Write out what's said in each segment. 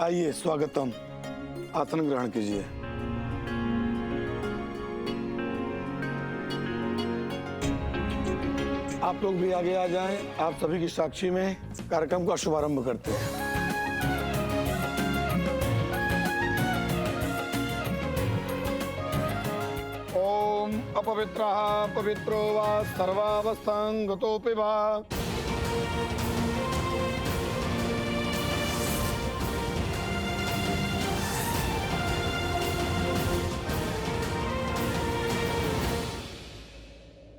आइए, स्वागतम। आसन ग्रहण कीजिए। आप लोग भी आगे आ जाएं। आप सभी की साक्षी में कार्यक्रम का शुभारंभ करते हैं। ओम अपवित्रः पवित्रो वा सर्वावस्थां गतोऽपि वा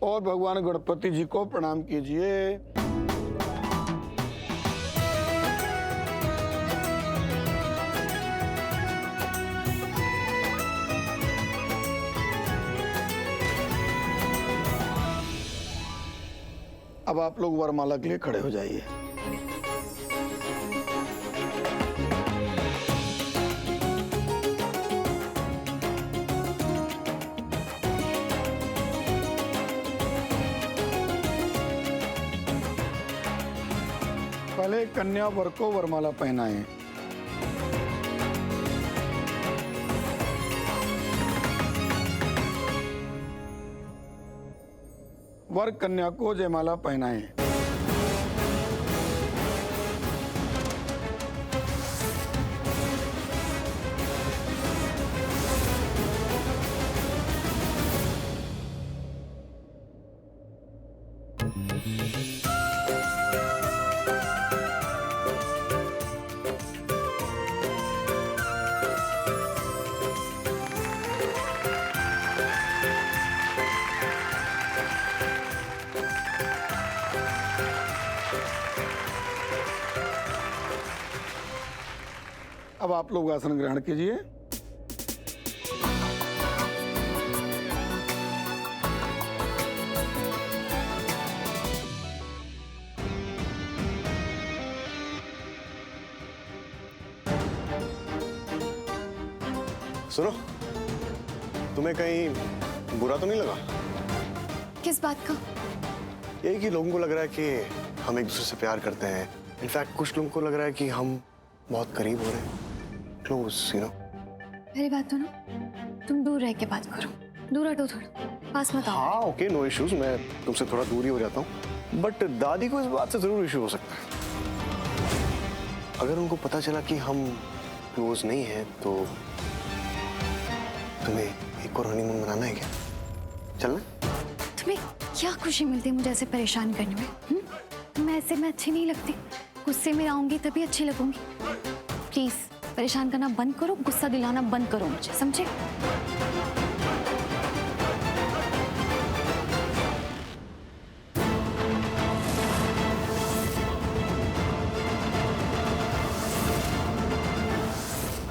और भगवान गणपति जी को प्रणाम कीजिए। अब आप लोग वरमाला के लिए खड़े हो जाइए। पहले कन्या वर को वरमाला पहनाएं। वर कन्या को जयमाला पहनाएं। अब आप लोग आसन ग्रहण कीजिए। सुनो, तुम्हें कहीं बुरा तो नहीं लगा? किस बात का? यही कि लोगों को लग रहा है कि हम एक दूसरे से प्यार करते हैं। इनफैक्ट कुछ लोगों को लग रहा है कि हम बहुत करीब हो रहे हैं। Close, you know. मेरी बात सुनो, तुम दूर रह के बात करो। दूर हटो थोड़ा, पास मत आओ। हाँ ओके, नो इश्यूज। मैं तुमसे थोड़ा दूर ही हो जाता हूँ, बट दादी को इस बात से जरूर इशू हो सकता है। अगर उनको पता चला कि हम क्लोज नहीं हैं तो तुम्हें एक और हनीमून मनाना है क्या? चलना? तुम्हें क्या खुशी मिलती है मुझे ऐसे परेशान करने में? मैं ऐसे में अच्छी नहीं लगती। गुस्से में आऊंगी तभी अच्छी लगूंगी। प्लीज परेशान करना बंद करो, गुस्सा दिलाना बंद करो मुझे, समझे?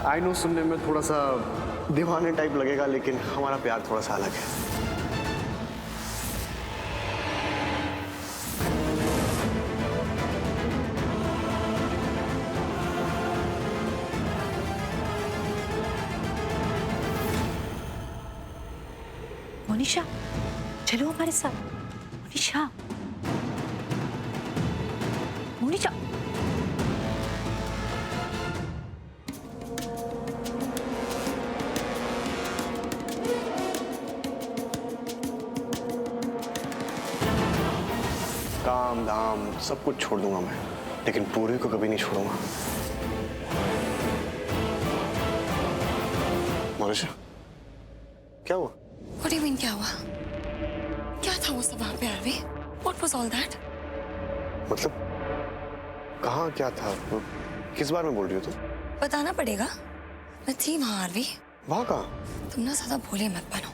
आई नो सुनने में थोड़ा सा दीवाने टाइप लगेगा, लेकिन हमारा प्यार थोड़ा सा अलग है। मोनिशा, चलो हमारे साथ। मोनिशा, मोनिशा। काम धाम सब कुछ छोड़ दूंगा मैं, लेकिन पूरी को कभी नहीं छोड़ूंगा। मोनिशा, क्या हुआ? What do you mean क्या हुआ? क्या था वो सब वहाँ पे RV? What was all that? मतलब कहाँ क्या था? किस बारे में बोल रही हो तुम? बताना पड़ेगा। मैं थी वहाँ आरवी। वहाँ कहाँ? तुम ना ज्यादा भोले मत बनो।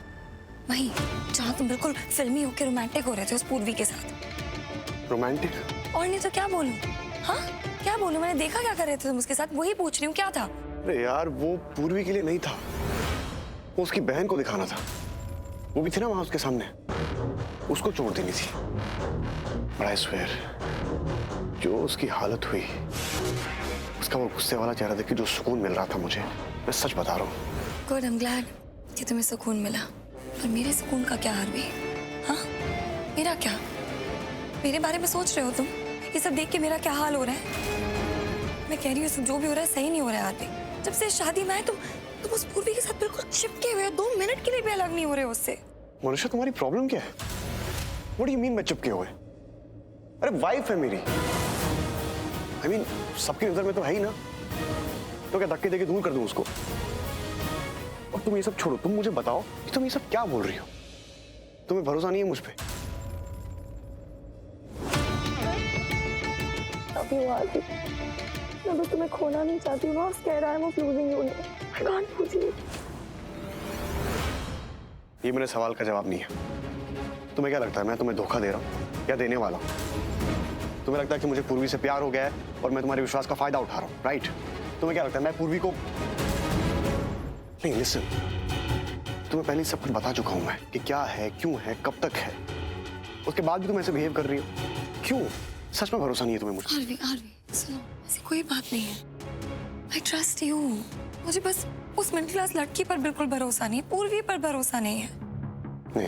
वहीं जहाँ तुम बिल्कुल फिल्मी होके रोमांटिक हो रहे थे उस पूर्वी के साथ। रोमांटिक? और नहीं तो क्या बोलूं? हाँ क्या बोलूं? मैंने देखा क्या कर रहे थे तुम उसके साथ, वही पूछ रही हूँ, क्या था? अरे यार, वो पूर्वी के लिए नहीं था, वो उसकी बहन को दिखाना था। वो भी थी ना वहां उसके सामने, उसको चोट देनी थी। बट आई स्वेयर, जो उसकी हालत हुई, उसका वो गुस्से वाला चेहरा देख के जो सुकून मिल रहा था मुझे, मैं सच बता रहा हूँ। गुड, आई एम ग्लैड कि तुम्हें सुकून मिला। पर मेरे सुकून का क्या हाल हुई? हाँ मेरा क्या? मेरे बारे में सोच रहे हो तुम? ये सब देख के मेरा क्या हाल हो रहा है? मैं कह रही हूँ जो भी हो रहा है सही नहीं हो रहा है आरती। जब से शादी में आए तुम उस पूर्वी के साथ बिल्कुल चिपके हुए हो, 2 मिनट के लिए भी अलग नहीं हो रहे हो उससे। मनुष्य तुम्हारी प्रॉब्लम क्या है? What do you mean मैं चिपके हुए? अरे वाइफ है मेरी। I mean, सबकी नजर में तो है ही ना। तो क्या धक्के देके दूर कर दूं उसको? और तुम ये सब छोड़ो, तुम मुझे बताओ कि तुम ये सब क्या बोल रही हो? तुम्हें भरोसा नहीं है मुझ पे? अभी आरती, मैं बस तुम्हें खोना नहीं चाहती हूँ। बहुत scared I am of losing you now. I can't lose you. ये मेरे सवाल का जवाब नहीं है। तुम्हें क्या लगता है मैं तुम्हें धोखा दे रहा हूँ या देने वाला हूँ? तुम्हें लगता है कि मुझे पूर्वी से प्यार हो गया है और मैं तुम्हारे विश्वास का फायदा उठा रहा हूँ, राइट? तुम्हें क्या लगता है मैं पूर्वी को नहीं, लिसन, तुम्हें पहले सब कुछ बता चुका हूँ मैं कि क्या है, क्यों है, कब तक है। उसके बाद भी तुम ऐसे बिहेव कर रही हो, क्यों? सच में भरोसा नहीं है तुम्हें मुझे? आरवी सुनो, ऐसी कोई बात नहीं है। I trust you. मुझे बस उस मिडिल क्लास लड़की पर बिल्कुल भरोसा नहीं है, पूर्वी पर भरोसा नहीं है। नहीं,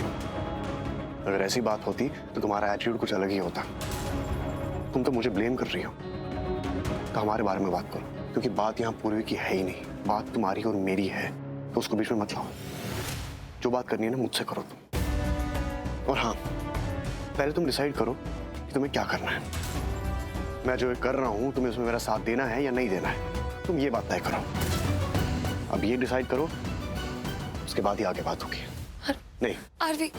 अगर ऐसी बात होती तो तुम्हारा एटीट्यूड कुछ अलग ही होता। तुम तो मुझे ब्लेम कर रही हो, तो हमारे बारे में बात करो, क्योंकि बात यहाँ पूर्वी की है ही नहीं, बात तुम्हारी और मेरी है, तो उसको बीच में मत लाओ। जो बात करनी है ना मुझसे करो तुम। और हाँ, पहले तुम डिसाइड करो कि तुम्हें क्या करना है। मैं जो कर रहा हूँ तुम्हें उसमें मेरा साथ देना है या नहीं देना है, तुम ये बात तय करो। अब ये डिसाइड करो, उसके बाद ही आगे बात होगी। नहीं आरवी,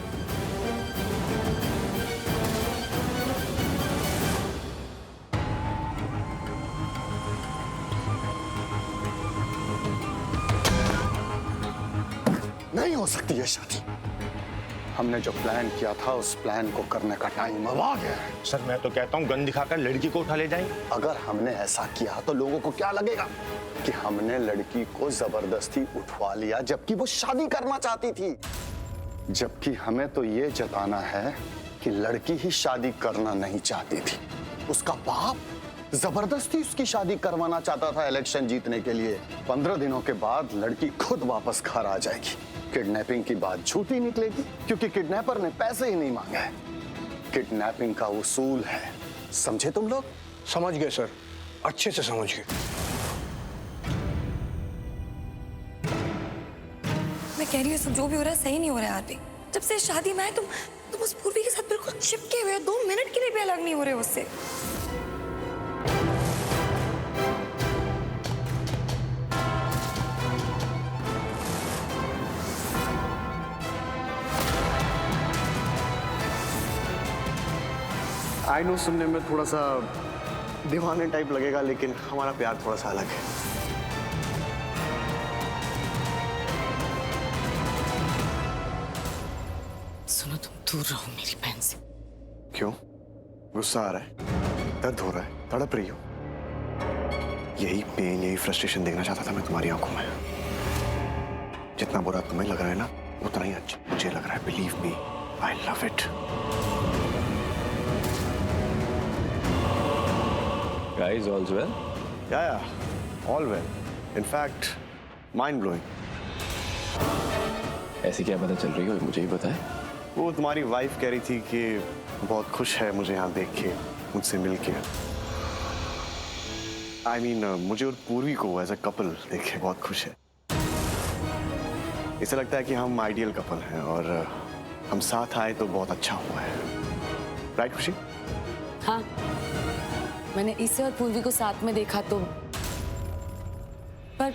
नहीं हो सकती है शादी। हमने जो प्लान किया था उस प्लान को करने का टाइम अब आ गया है। सर मैं तो कहता हूँ गन दिखाकर लड़की को उठा ले जाएं। अगर हमने ऐसा किया तो लोगों को क्या लगेगा कि हमने लड़की को जबरदस्ती उठवा लिया, जबकि वो शादी करना चाहती थी। जबकि हमें तो ये जताना है कि लड़की ही शादी करना नहीं चाहती थी। उसका बाप जबरदस्ती उसकी शादी करवाना चाहता था इलेक्शन जीतने के लिए। 15 दिनों के बाद लड़की खुद वापस घर आ जाएगी। किडनैपिंग की बात झूठी निकलेगी, क्योंकि किडनैपर ने पैसे ही नहीं मांगे हैं। किडनैपिंग का उसूल है, समझे तुम लोग? समझ गए सर, अच्छे से समझ गए। मैं कह रही हूँ जो भी हो रहा है सही नहीं हो रहा है आरती। जब से शादी में आए तुम उस पूर्वी के साथ बिल्कुल चिपके हुए हो, 2 मिनट के लिए भी अलग नहीं हो रहे हो उससे। आई नो सुनने में थोड़ा सा दीवाने टाइप लगेगा, लेकिन हमारा प्यार थोड़ा सा अलग है। सुनो, तुम दूर रहो मेरी बहन से। क्यों? गुस्सा आ रहा है, दर्द हो रहा है, तड़प रही हो? यही पेन, यही फ्रस्ट्रेशन देखना चाहता था मैं तुम्हारी आंखों में। जितना बुरा तुम्हें लग रहा है ना, उतना ही अच्छा मुझे लग रहा है। Believe me, I love it. Guys, all's well? Yeah, all well. In fact, mind blowing. ऐसी क्या पता चल रही हो, मुझे ही बताए। वो तुम्हारी वाइफ कह रही थी कि बहुत खुश है मुझे यहाँ देख के, मुझसे मिल के। I mean, मुझे और पूर्वी को एज अ कपल देख के बहुत खुश है। इसे लगता है कि हम आइडियल कपल हैं और हम साथ आए तो बहुत अच्छा हुआ है। राइट खुशी? हाँ, मैंने इसे और पूर्वी को साथ में देखा तो, पर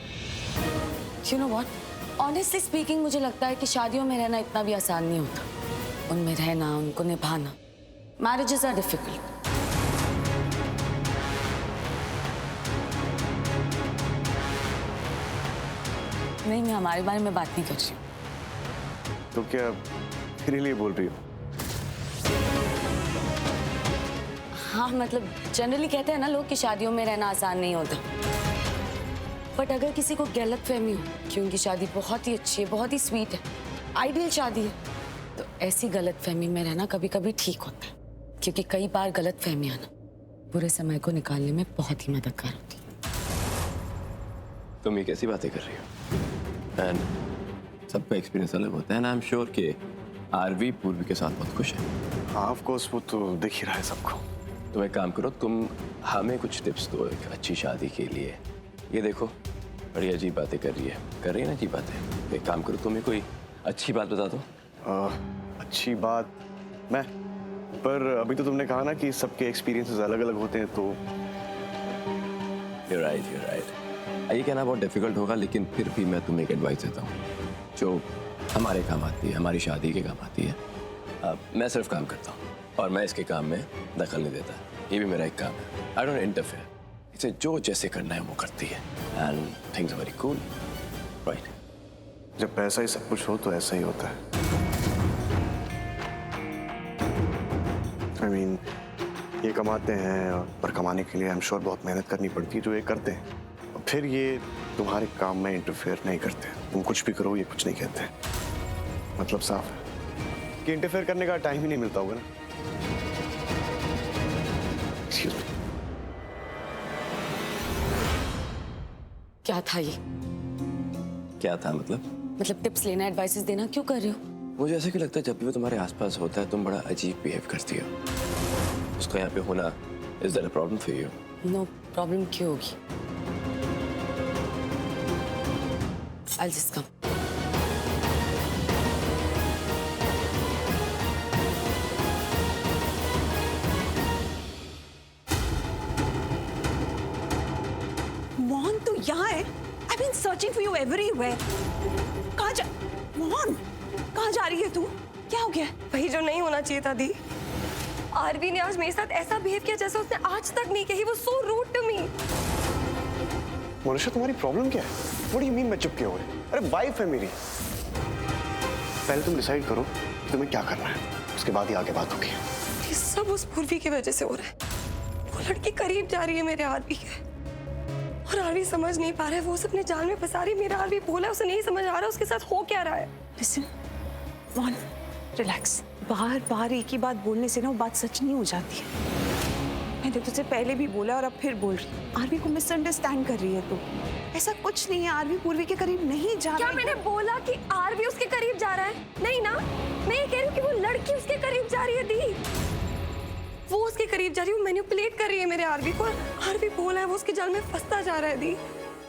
you know what, honestly speaking मुझे लगता है कि शादियों में रहना इतना भी आसान नहीं होता। उनमें रहना, उनको निभाना, मैरिजेस आर डिफिकल्ट। नहीं, मैं हमारे बारे में बात नहीं कर रही हूँ। तो क्या मेरे लिए बोल रही हो? हाँ, मतलब जनरली कहते हैं ना लोग कि शादियों में रहना आसान नहीं होता, बट अगर किसी को गलत फहमी हो कि उनकी शादी बहुत ही अच्छी है, बहुत ही स्वीट है, आइडियल शादी है, तो ऐसी गलत फहमी में रहना कभी कभी ठीक होता है, क्योंकि कई बार गलत फहमियां ना बुरे समय को निकालने में बहुत ही मददगार होती है। तुम ये कैसी बातें कर रही हो? एंड सबका एक्सपीरियंस अलग होता है ना। आई एम श्योर कि आरवी पूर्वी के साथ बहुत खुश है। हाँ, ऑफ कोर्स वो तो दिख ही रहा है सबको। तुम एक काम करो, तुम हमें कुछ टिप्स दो एक अच्छी शादी के लिए। ये देखो बड़ी अजीब बातें कर रही है ना अजीब बातें। तो एक काम करो, तुम्हें कोई अच्छी बात बता दो। अच्छी बात मैं, पर अभी तो तुमने कहा ना कि सबके एक्सपीरियंसेस अलग अलग होते हैं, तो You're right. ये कहना बहुत डिफिकल्ट होगा, लेकिन फिर भी मैं तुम्हें एक एडवाइस देता हूँ जो हमारे काम आती है, हमारी शादी के काम आती है। मैं सिर्फ काम करता हूँ और मैं इसके काम में दखल नहीं देता। ये भी मेरा एक काम है। I don't interfere. इसे जो जैसे करना है वो करती है and things very cool, right? जब पैसा ही सब कुछ हो तो ऐसा ही होता है। I mean, ये कमाते हैं पर कमाने के लिए आई एम श्योर बहुत मेहनत करनी पड़ती है जो ये करते हैं। और फिर ये तुम्हारे काम में इंटरफेयर नहीं करते। तुम कुछ भी करो ये कुछ नहीं कहते। मतलब साफ है कि इंटरफेयर करने का टाइम ही नहीं मिलता होगा ना। Excuse me. क्या था ये? क्या था मतलब टिप्स लेना, एडवाइसेस देना क्यों कर रहे हो? मुझे ऐसा क्यों लगता है जब भी वो तुम्हारे आसपास होता है तुम बड़ा अजीब बिहेव करती हो। उसका यहाँ पे होना is that a problem for you? No problem क्यों होगी? I'll just come. मोहन तू यहाँ है? I've been searching for you everywhere. कहाँ जा? मोहन कहाँ जा रही है तू? क्या हो गया? वही जो नहीं होना चाहिए था दी। आरवी ने आज मेरे साथ ऐसा बिहेव किया जैसे उसने आज तक नहीं किया। He was so rude to me. मनुष्य तुम्हारी प्रॉब्लम क्या है? What do you mean मैं चुप क्यों हुए? अरे वाइफ है मेरी। पहले तुम डिसाइड करो कि तुम्हें क्या करना है, उसके बाद ही आगे बात होगी। ये सब उस पूर्वी की वजह से हो रहा है। वो लड़की करीब जा रही है मेरे आरवी के और आरवी समझ नहीं पा रहा है। वो उसे अपने जाल में फंसा रही है। मेरा आरवी बोला है, उसे नहीं समझ आ रहा उसके साथ हो क्या रहा है। Listen, Mohan relax. बार बार एक ही बात बोलने से ना वो बात सच नहीं हो जाती है। मैंने तुझसे पहले भी बोला और अब फिर बोल रही। आरवी को मिसअंडरस्टैंड कर रही है तू। ऐसा कुछ नहीं है, आरवी पूर्वी के करीब नहीं जा रही। क्या मैंने बोला कि आरवी उसके करीब जा रहा है? नहीं ना, मैं ये कह रही हूँ कि वो लड़की उसके करीब जा रही है दी। वो उसके करीब जा रही है, वो मैनिपुलेट कर रही है मेरे आरवी को। आरवी बोला है वो उसके जाल में फंसता जा रहा है दी।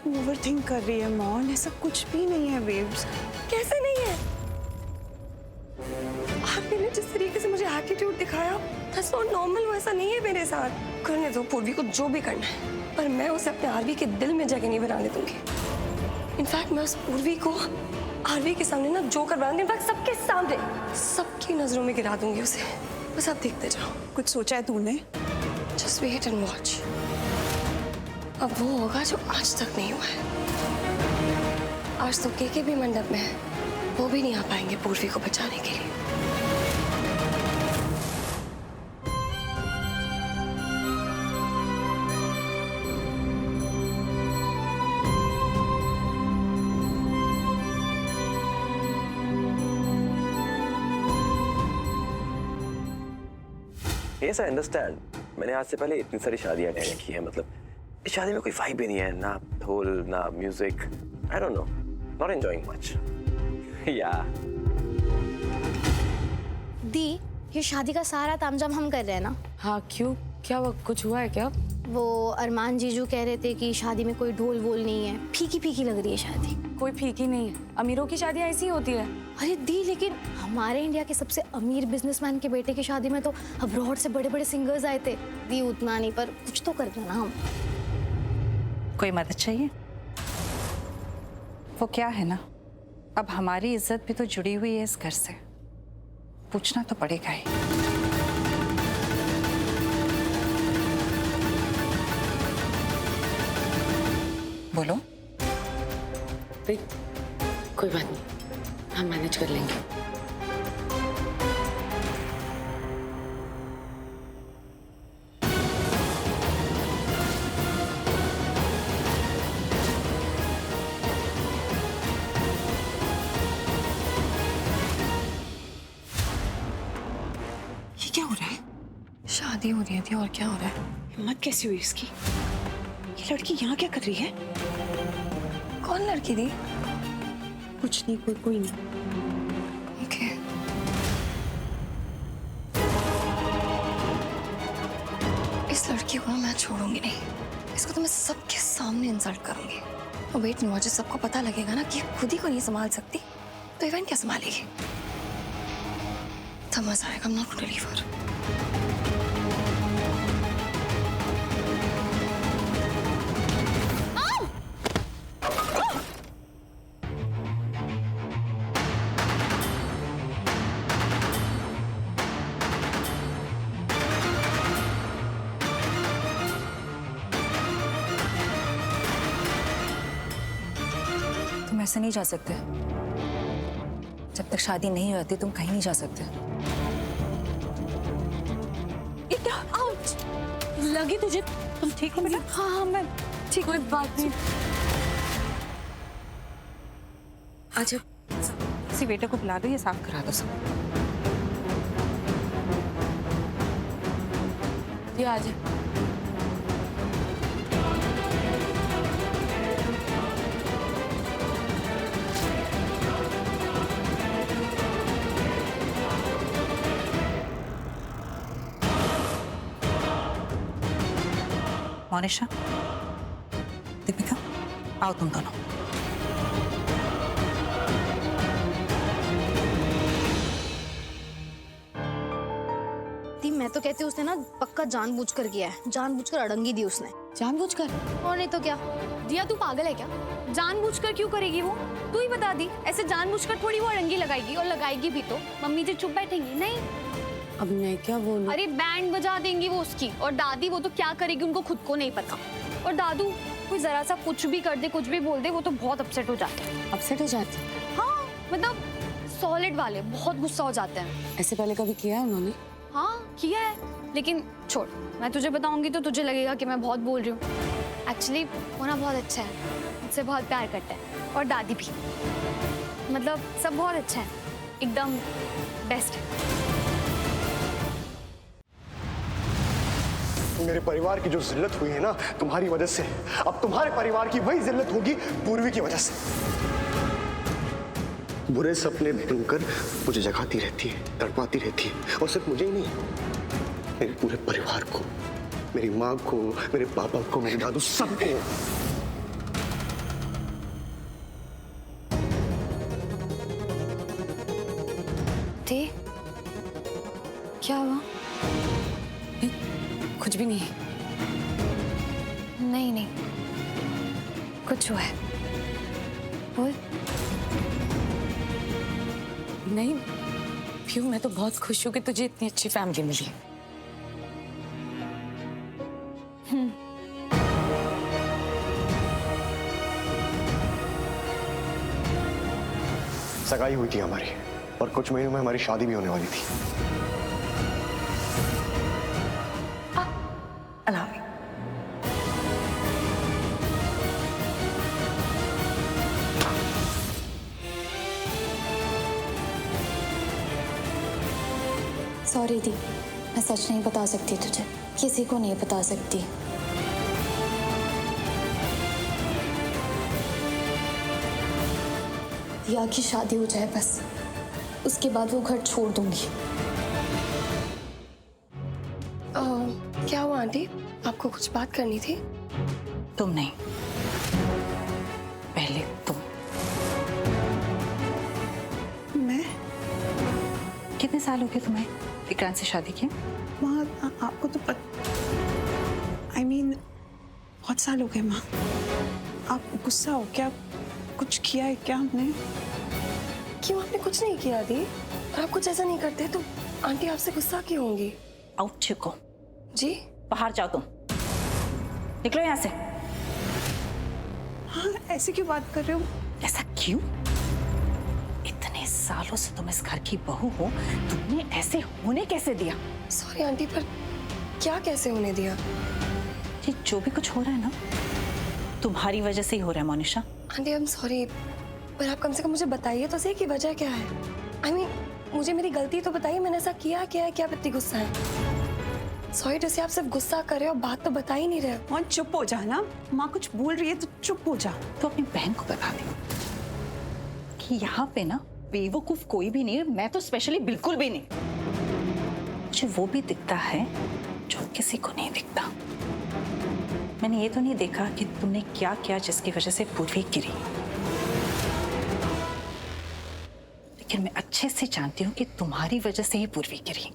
ओवरथिंक कर रही है मोहन, ऐसा कुछ भी नहीं है बेब्स। कैसे नहीं है? आरवी ने जिस तरीके से मुझे एटीट्यूड दिखाया, that's not normal। वो ऐसा नहीं है मेरे साथ। करने दो पूर्वी को जो भी करना है, पर मैं उसे अपने आरवी के दिल में जगह नहीं बनाने दूंगी। इनफैक्ट मैं उस पूर्वी को आरवी के सामने ना जो करवा दूंगी, इनफैक्ट सबके सामने, सबकी नजरों में गिरा दूंगी उसे। बस आप देखते जाओ। कुछ सोचा है तूने? Just wait and watch। अब वो होगा जो आज तक नहीं हुआ है। आज तो केके भी मंडप में है, वो भी नहीं आ पाएंगे पूर्वी को बचाने के लिए। Yes, I understand। मैंने आज से पहले इतनी सारी शादियां अटेंड की है। मतलब इस शादी में कोई वाइब ही नहीं है, ना ढोल ना music. I don't know, not enjoying much. या दी, ये शादी का सारा तामझाम हम कर रहे हैं ना? हाँ क्यों? क्या हुआ? कुछ हुआ है क्या? वो अरमान जीजू कह रहे थे कि शादी में कोई ढोल वोल नहीं है, फीकी फीकी लग रही है शादी। कोई फीकी नहीं है, अमीरों की शादी ऐसी होती है। अरे दी, लेकिन हमारे इंडिया के सबसे अमीर बिजनेसमैन के बेटे की शादी में तो अब्रॉड से बड़े बड़े सिंगर्स आए थे। दी उतना नहीं, पर कुछ तो कर दो ना। हम कोई मदद चाहिए? वो क्या है ना, अब हमारी इज्जत भी तो जुड़ी हुई है इस घर से, पूछना तो पड़ेगा ही। बोलो। कोई बात नहीं, हम मैनेज कर लेंगे। ये क्या हो रहा है? शादी हो रही थी और क्या हो रहा है? हिम्मत कैसी हुई इसकी? ये लड़की यहाँ क्या कर रही है? कौन लड़की दी? कुछ नहीं, कोई नहीं। लड़की को मैं छोड़ूंगी नहीं, इसको तो मैं सबके सामने इंसल्ट करूंगी। और वेट नो, जब सबको पता लगेगा ना कि खुद ही को नहीं संभाल सकती तो इवेंट क्या संभालेगी? तब मजा आएगा। I'm not gonna leave her. तुम ऐसे नहीं जा सकते। जब तक शादी नहीं होती तुम कहीं नहीं जा सकते। ये क्या? आउच! लगी तुझे? तुम ठीक हो बेटा? हाँ मैं ठीक। कोई बात नहीं। अच्छा किसी बेटे को बुला दो, ये साफ करा दो सब। ये आ जा। मोनिशा, दीपिका, आओ तुम दोनों। मैं तो कहती हूँ उसने ना पक्का जानबूझकर किया है, जानबूझकर अड़ंगी दी उसने। जानबूझकर? और नहीं तो क्या। दिया तू पागल है क्या? जानबूझकर क्यों करेगी वो? तू ही बता दी। ऐसे जानबूझकर थोड़ी वो अड़ंगी लगाएगी, और लगाएगी भी तो मम्मी जी चुप बैठेंगी नहीं। अब मैं क्या बोलूं? अरे बैंड बजा देंगी वो उसकी, और दादी वो तो क्या करेगी उनको खुद को नहीं पता। और दादू कोई जरा सा कुछ भी कर दे, कुछ भी बोल दे, वो तो बहुत अपसेट हो जाते हैं। अपसेट हो जाते हैं? हाँ मतलब सॉलिड वाले बहुत गुस्सा हो जाते हैं। ऐसे पहले कभी किया है उन्होंने? हाँ किया है, लेकिन छोड़, मैं तुझे बताऊंगी तो तुझे लगेगा कि मैं बहुत बोल रही हूँ। एक्चुअली वो ना बहुत अच्छा है, मुझसे बहुत प्यार करता है, और दादी भी। मतलब सब बहुत अच्छा है, एकदम बेस्ट है। मेरे परिवार की जो जिल्लत हुई है ना तुम्हारी वजह से, अब तुम्हारे परिवार की वही जिल्लत होगी पूर्वी की वजह से। बुरे सपने बुनकर मुझे जगाती रहती है, तड़पाती रहती है, और सिर्फ मुझे ही नहीं, मेरे पूरे परिवार को, मेरी माँ को, मेरे पापा को, मेरे दादू, सबको। क्या हुआ? कुछ भी नहीं। नहीं नहीं कुछ हुआ है, बोल। नहीं प्यू, मैं तो बहुत खुश हूँ कि तुझे इतनी अच्छी फैमिली मिली। सगाई हुई थी हमारी, और कुछ महीनों में हमारी शादी भी होने वाली थी। सॉरी दी, मैं सच नहीं बता सकती तुझे, किसी को नहीं बता सकती। दिया की शादी हो जाए बस, उसके बाद वो घर छोड़ दूंगी। क्या हुआ आंटी? आपको कुछ बात करनी थी? तुम नहीं, पहले तुम। मैं? कितने साल हो गए तुम्हें विक्रांत से शादी किए? माँ आपको तो I mean, बहुत साल हो गए माँ। आप गुस्सा हो क्या? कुछ किया है क्या हमने? क्यों, आपने कुछ नहीं किया दी। और आप कुछ ऐसा नहीं करते तो आंटी आपसे गुस्सा क्यों होंगी? Out Chiko. जी? बाहर जाओ तुम, निकलो यहाँ से। हाँ ऐसे क्यों बात कर रहे हो? ऐसा क्यों? इतने सालों से तुम इस घर की बहू हो, तुमने ऐसे होने कैसे दिया? सॉरी आंटी, पर क्या कैसे होने दिया? ये जो भी कुछ हो रहा है ना, तुम्हारी वजह से ही हो रहा है Monisha. Aunty I am sorry, पर आप कम से कम मुझे बताइए तो सही कि वजह क्या है। I mean, मुझे मेरी गलती तो बताइए, मैंने ऐसा किया क्या है, क्या इतनी गुस्सा है? सॉरी, जैसे आप सिर्फ गुस्सा कर रहे हो, बात तो बता ही नहीं रहे हो। और चुप हो जा ना, माँ कुछ बोल रही है तो चुप हो जा। तो अपनी बहन को बता दे कि यहाँ पे ना बेवकूफ कोई भी नहीं है, मैं तो स्पेशली बिल्कुल भी नहीं। मुझे वो भी दिखता है जो किसी को नहीं दिखता। मैंने ये तो नहीं देखा कि तुमने क्या किया जिसकी वजह से पूर्वी गिरी, लेकिन मैं अच्छे से जानती हूँ कि तुम्हारी वजह से ही पूर्वी गिरी।